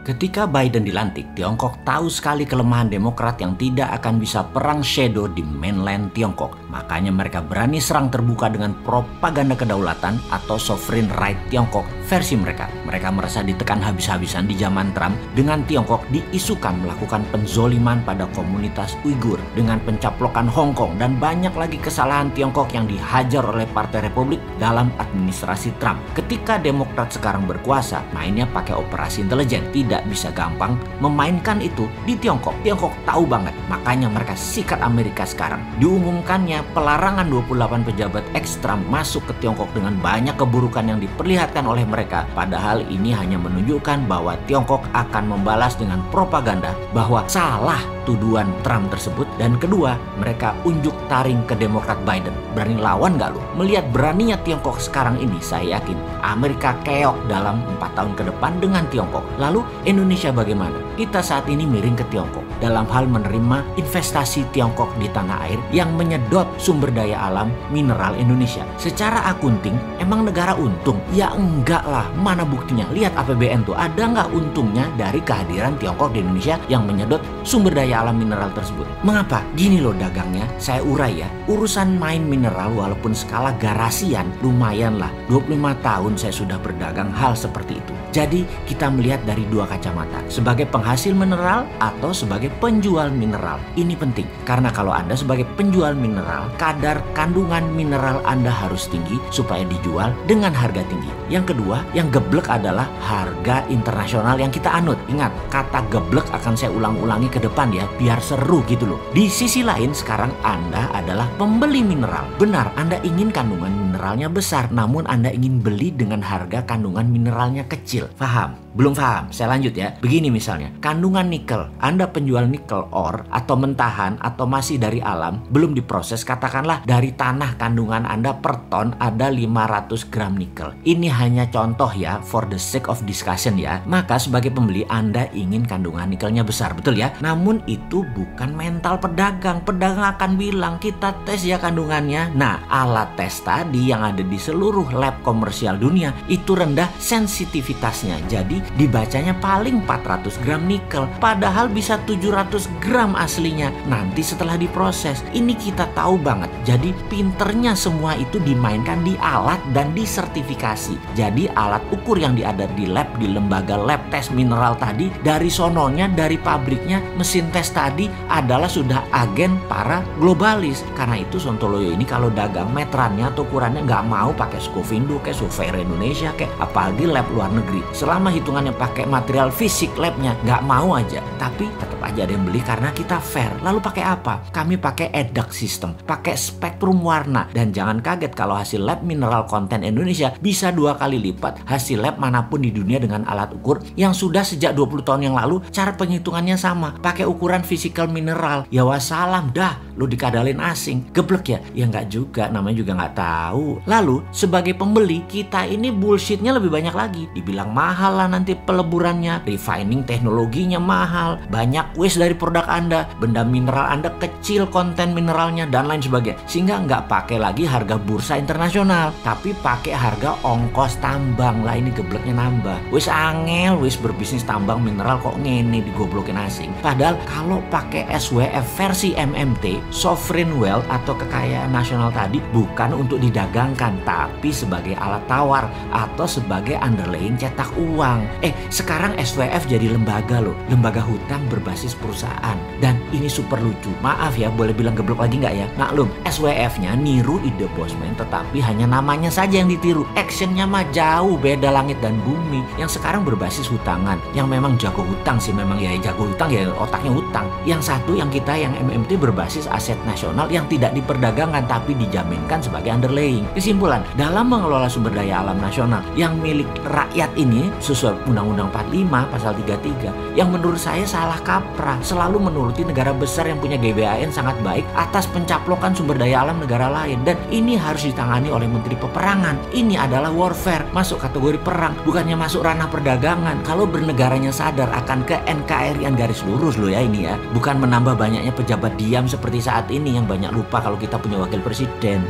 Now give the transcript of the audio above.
Ketika Biden dilantik, Tiongkok tahu sekali kelemahan Demokrat yang tidak akan bisa perang shadow di mainland Tiongkok. Makanya mereka berani serang terbuka dengan propaganda kedaulatan atau sovereign right Tiongkok versi mereka. Mereka merasa ditekan habis-habisan di zaman Trump dengan Tiongkok diisukan melakukan penzoliman pada komunitas Uighur dengan pencaplokan Hong Kong dan banyak lagi kesalahan Tiongkok yang dihajar oleh Partai Republik dalam administrasi Trump. Ketika Demokrat sekarang berkuasa, mainnya pakai operasi intelijen. Tidak bisa gampang memainkan itu di Tiongkok. Tiongkok tahu banget, makanya mereka sikat Amerika sekarang. Diumumkannya pelarangan 28 pejabat ex-Trump masuk ke Tiongkok dengan banyak keburukan yang diperlihatkan oleh mereka. Padahal ini hanya menunjukkan bahwa Tiongkok akan membalas dengan propaganda bahwa salah tuduhan Trump tersebut. Dan kedua, mereka unjuk taring ke Demokrat Biden. Berani lawan gak lu? Melihat beraninya Tiongkok sekarang ini, saya yakin Amerika keok dalam 4 tahun ke depan dengan Tiongkok. Lalu Indonesia bagaimana? Kita saat ini miring ke Tiongkok dalam hal menerima investasi Tiongkok di tanah air yang menyedot sumber daya alam mineral Indonesia. Secara akunting, emang negara untung? Ya enggak lah, mana buktinya? Lihat APBN tuh, ada nggak untungnya dari kehadiran Tiongkok di Indonesia yang menyedot sumber daya alam mineral tersebut? Mengapa? Gini loh dagangnya, saya urai ya. Urusan main mineral walaupun skala garasian lumayan lah. 25 tahun saya sudah berdagang hal seperti itu. Jadi kita melihat dari dua kacamata, sebagai penghasil mineral atau sebagai penjual mineral. Ini penting, karena kalau Anda sebagai penjual mineral, kadar kandungan mineral Anda harus tinggi supaya dijual dengan harga tinggi. Yang kedua, yang geblek adalah harga internasional yang kita anut. Ingat, kata geblek akan saya ulang-ulangi ke depan ya, biar seru gitu loh. Di sisi lain, sekarang Anda adalah pembeli mineral. Benar, Anda ingin kandungan mineralnya besar, namun Anda ingin beli dengan harga kandungan mineralnya kecil. Paham? Belum paham? Saya lanjut ya. Begini misalnya, kandungan nikel. Anda penjual nikel ore atau mentahan atau masih dari alam, belum diproses, katakanlah dari tanah kandungan Anda per ton ada 500 gram nikel. Ini hanya contoh ya, for the sake of discussion ya. Maka sebagai pembeli Anda ingin kandungan nikelnya besar, betul ya? Namun itu bukan mental pedagang. Pedagang akan bilang, kita tes ya kandungannya. Nah, alat tes tadi yang ada di seluruh lab komersial dunia itu rendah sensitivitasnya. Jadi dibacanya paling 400 gram nikel, padahal bisa 700 gram aslinya nanti setelah diproses. Ini kita tahu banget. Jadi pinternya semua itu dimainkan di alat dan disertifikasi. Jadi alat ukur yang ada di lab, di lembaga lab tes mineral tadi, dari sononya, dari pabriknya, mesin tes tadi adalah sudah agen para globalis. Karena itu Sontoloyo ini kalau dagang meterannya atau ukurannya nggak mau pakai Scovindo kayak Surveyor Indonesia kayak apalagi lab luar negeri. Selama hitungannya pakai material fisik labnya, nggak mau aja. Tapi tetap aja ada yang beli karena kita fair. Lalu pakai apa? Kami pakai EDAC system, pakai spektrum warna. Dan jangan kaget kalau hasil lab mineral content Indonesia bisa 2 kali lipat hasil lab manapun di dunia dengan alat ukur yang sudah sejak 20 tahun yang lalu cara penghitungannya sama. Pakai ukuran physical mineral. Ya wassalam dah, lu dikadalin asing. Geblek ya? Ya nggak juga, namanya juga nggak tahu. Lalu sebagai pembeli, kita ini bullshitnya lebih banyak lagi. Dibilang mahal lah nanti peleburannya, refining teknologinya mahal, banyak waste dari produk Anda, benda mineral Anda kecil konten mineralnya dan lain sebagainya. Sehingga nggak pakai lagi harga bursa internasional, tapi pakai harga ongkos tambang. Lah ini gebleknya nambah. Wis angel, wis berbisnis tambang mineral kok ngene digoblokin asing. Padahal kalau pakai SWF versi MMT, sovereign wealth atau kekayaan nasional tadi bukan untuk didagangkan, tapi sebagai alat tawar atau sebagai underlying cetak uang. Sekarang SWF jadi lembaga loh, lembaga hutang berbasis perusahaan. Dan ini super lucu. Maaf ya, boleh bilang geblok lagi nggak ya? Maklum, SWF-nya niru ide Bosman, tetapi hanya namanya saja yang ditiru. Actionnya mah jauh beda langit dan bumi. Yang sekarang berbasis hutangan, yang memang jago hutang sih, memang ya jago hutang ya otaknya hutang. Yang satu yang kita yang MMT berbasis aset nasional yang tidak diperdagangkan tapi dijaminkan sebagai underlying. Kesimpulan, dalam mengelola sumber daya alam nasional yang milik rakyat ini sesuai Undang-Undang 45 pasal 33 yang menurut saya salah kaprah, selalu menuruti negara besar yang punya GBHN sangat baik atas pencaplokan sumber daya alam negara lain. Dan ini harus ditangani oleh Menteri Peperangan. Ini adalah warfare, masuk kategori perang, bukannya masuk ranah perdagangan. Kalau bernegaranya sadar akan ke NKRI-an garis lurus loh ya ini ya, bukan menambah banyaknya pejabat diam seperti saat ini yang banyak lupa kalau kita punya wakil presiden.